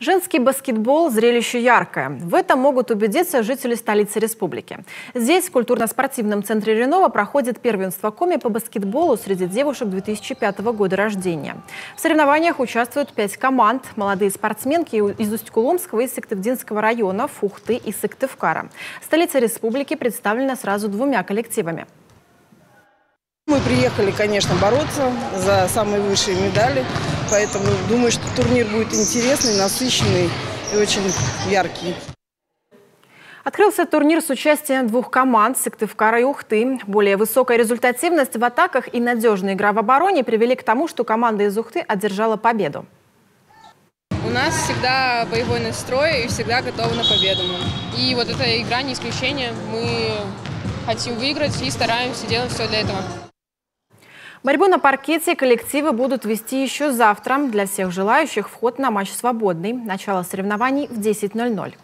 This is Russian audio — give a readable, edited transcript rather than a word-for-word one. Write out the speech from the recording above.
Женский баскетбол – зрелище яркое. В этом могут убедиться жители столицы республики. Здесь, в культурно-спортивном центре Ренова, проходит первенство Коми по баскетболу среди девушек 2005 года рождения. В соревнованиях участвуют 5 команд. Молодые спортсменки из Усть-Куломского и Сыктывдинского районов, Ухты и Сыктывкара. Столица республики представлена сразу 2 коллективами. Мы приехали, конечно, бороться за самые высшие медали, поэтому думаю, что турнир будет интересный, насыщенный и очень яркий. Открылся турнир с участием 2 команд – Сыктывкара и Ухты. Более высокая результативность в атаках и надежная игра в обороне привели к тому, что команда из Ухты одержала победу. У нас всегда боевой настрой и всегда готовы на победу. И вот эта игра не исключение. Мы хотим выиграть и стараемся делать все для этого. Борьбу на паркете коллективы будут вести еще завтра. Для всех желающих вход на матч свободный. Начало соревнований в 10:00.